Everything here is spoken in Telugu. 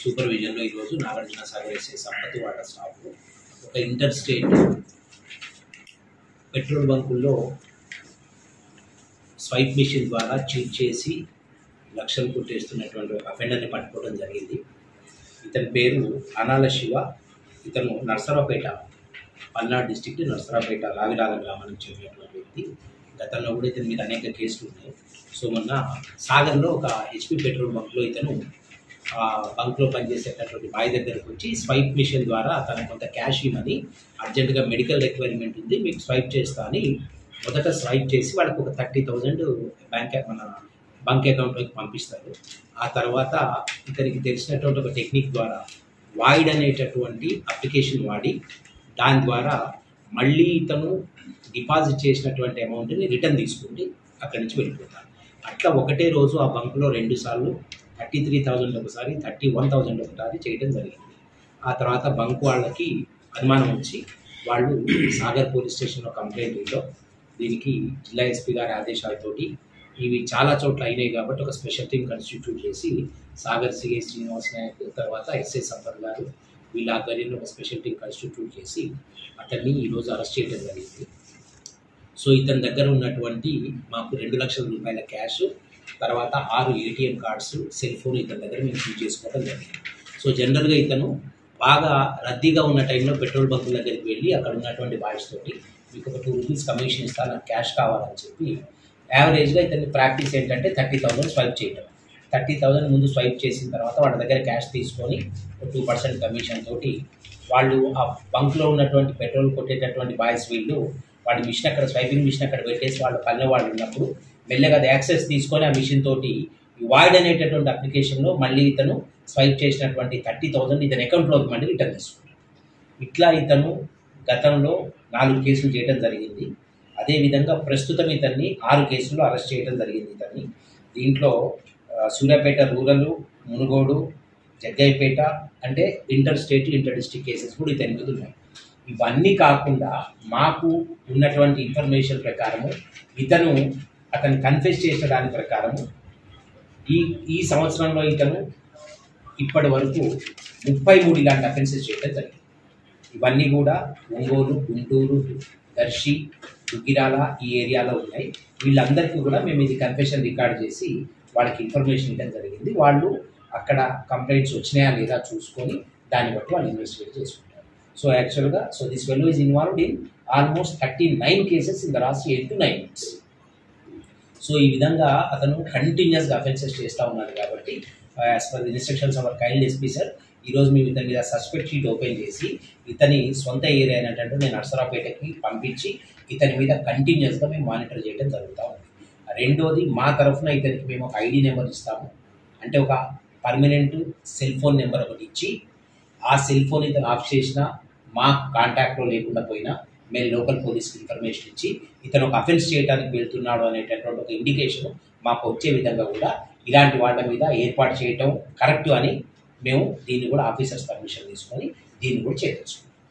సూపర్విజన్లో ఈరోజు నాగార్జున సాగర్ ఎస్ఐ సంపత్తి వాటర్ స్టాఫ్ ఒక ఇంటర్ స్టేట్ పెట్రోల్ బంకుల్లో స్వైప్ మిషన్ ద్వారా చీట్ చేసి లక్షలు కొట్టేస్తున్నటువంటి ఒక అఫెండర్ని పట్టుకోవడం జరిగింది. ఇతని పేరు అనాల శివ. ఇతను నర్సరావుపేట, పల్నాడు డిస్టిక్ట్ నర్సరావుపేట లావిరాల గ్రామానికి చెందినటువంటి వ్యక్తి. గతంలో కూడా ఇతని మీద అనేక కేసులు ఉన్నాయి. సో మొన్న సాగర్లో ఒక హెచ్పి పెట్రోల్ బంక్లో ఇతను ఆ బంక్లో పనిచేసేటటువంటి బాయ్ దగ్గరకు వచ్చి స్వైప్ మిషన్ ద్వారా తనకు కొంత క్యాష్ ఇవ్వమని, అర్జెంటుగా మెడికల్ రిక్వైర్మెంట్ ఉంది, మీకు స్వైప్ చేస్తా అని మొదట స్వైప్ చేసి వాళ్ళకి ఒక 30,000 మన బంక్ అకౌంట్లోకి పంపిస్తారు. ఆ తర్వాత ఇతనికి తెలిసినటువంటి ఒక టెక్నిక్ ద్వారా వాయిడ్ అనేటటువంటి అప్లికేషన్ వాడి దాని ద్వారా మళ్ళీ ఇతను డిపాజిట్ చేసినటువంటి అమౌంట్ని రిటర్న్ తీసుకుంటే అక్కడి నుంచి వెళ్ళిపోతారు. అట్లా ఒకటే రోజు ఆ బంకులో 2 సార్లు 33,000 ఒకసారి, 31,000 ఒకసారి చేయడం జరిగింది. ఆ తర్వాత బంక్ వాళ్ళకి అనుమానం వచ్చి వాళ్ళు సాగర్ పోలీస్ స్టేషన్లో కంప్లైంట్ ఇవ్వడం, దీనికి జిల్లా ఎస్పీ గారి ఆదేశాలతోటి ఇవి చాలా చోట్ల అయినాయి కాబట్టి ఒక స్పెషల్ టీం కాన్స్టిట్యూట్ చేసి సాగర్ సిఐ శ్రీనివాస్ నాయక్, తర్వాత ఎస్ఐ సంపత్ గారు వీళ్ళ ఆధ్వర్యంలో ఒక స్పెషల్ టీం కాన్స్టిట్యూట్ చేసి అతన్ని ఈరోజు అరెస్ట్ చేయడం జరిగింది. సో ఇతని దగ్గర ఉన్నటువంటి మాకు 2 లక్షల రూపాయల క్యాష్, తర్వాత 6 ఏటీఎం కార్డ్స్, సెల్ ఫోన్ ఇతని దగ్గర మేము సీజ్ చేసుకోవడం జరిగింది. సో జనరల్గా ఇతను బాగా రద్దీగా ఉన్న టైంలో పెట్రోల్ బంకుల దగ్గరికి వెళ్ళి అక్కడ ఉన్నటువంటి బాయ్స్ తోటి మీకు ఒక 2 రూపీస్ కమిషన్ ఇస్తాను, నాకు క్యాష్ కావాలని చెప్పి యావరేజ్గా ఇతని ప్రాక్టీస్ ఏంటంటే 30,000 స్వైప్ చేయడం. 30,000 ముందు స్వైప్ చేసిన తర్వాత వాళ్ళ దగ్గర క్యాష్ తీసుకొని 2% కమిషన్ తోటి వాళ్ళు ఆ బంక్లో ఉన్నటువంటి పెట్రోల్ కొట్టేటటువంటి బాయ్స్ వీళ్ళు వాళ్ళ మిషన్ అక్కడ స్వైపింగ్ మిషన్ అక్కడ పెట్టేసి వాళ్ళ పల్లె వాళ్ళు ఉన్నప్పుడు మెల్లగా అది యాక్సెస్ తీసుకొని ఆ మిషన్ తోటి వాయిడ్ అనేటటువంటి అప్లికేషన్లో మళ్ళీ ఇతను స్వైప్ చేసినటువంటి 30,000 ఇతని అకౌంట్లోకి మళ్ళీ రిటర్న్ తీసుకుంటాడు. ఇట్లా ఇతను గతంలో 4 కేసులు చేయడం జరిగింది. అదేవిధంగా ప్రస్తుతం ఇతన్ని 6 కేసుల్లో అరెస్ట్ చేయడం జరిగింది. ఇతన్ని దీంట్లో సూర్యాపేట రూరల్, మునుగోడు, జగ్గయ్యపేట అంటే inter state, inter district cases కూడా ఇతని మీద ఉన్నాయి. ఇవన్నీ కాకుండా మాకు ఉన్నటువంటి ఇన్ఫర్మేషన్ ప్రకారము అతను కన్ఫెస్ చేసిన దాని ప్రకారము ఈ సంవత్సరంలో ఇతను ఇప్పటి వరకు 33 ఇలాంటి అఫెన్సెస్ చేయడం జరిగింది. ఇవన్నీ కూడా ఒంగోలు, గుంటూరు, దర్శి, దుగ్గిరాల ఈ ఏరియాలో ఉన్నాయి. వీళ్ళందరికీ కూడా మేము ఇది కన్ఫెషన్ రికార్డ్ చేసి వాళ్ళకి ఇన్ఫర్మేషన్ ఇవ్వడం జరిగింది. వాళ్ళు అక్కడ కంప్లైంట్స్ వచ్చినాయా లేదా చూసుకొని దాన్ని బట్టి వాళ్ళు ఇన్వెస్టిగేట్ చేసుకుంటారు. సో యాక్చువల్గా this fellow is involved in almost 39 cases in the last 8 to 9 months. So ఈ విధంగా అతను కంటిన్యూస్గా అఫెన్సెస్ చేస్తూ ఉన్నాడు కాబట్టి as per the instructions of our kind SP sir, ఈరోజు మేము ఇతని మీద సస్పెక్ట్ షీట్ ఓపెన్ చేసి ఇతని సొంత ఏరియా అయినటువంటి నేను నర్సరావుపేటకి పంపించి ఇతని మీద కంటిన్యూస్గా మేము మానిటర్ చేయడం జరుగుతూ ఉంది. రెండోది, మా తరఫున ఇతనికి మేము ఒక ఐడి నెంబర్ ఇస్తాము. అంటే ఒక పర్మనెంట్ సెల్ ఫోన్ నెంబర్ ఒకటి ఇచ్చి ఆ సెల్ ఫోన్ ఇతను ఆఫ్ చేసినా, మా కాంటాక్ట్లో లేకుండా పోయినా మేము లోకల్ పోలీస్కి ఇన్ఫర్మేషన్ ఇచ్చి ఇతను ఒక అఫెన్స్ చేయడానికి వెళ్తున్నాడు అనేటటువంటి ఒక ఇండికేషన్ మాకు వచ్చే విధంగా కూడా ఇలాంటి వాళ్ళ మీద ఏర్పాటు చేయటం కరెక్ట్ అని మేము దీన్ని కూడా ఆఫీసర్స్ పర్మిషన్ తీసుకొని దీన్ని కూడా చేయవచ్చు.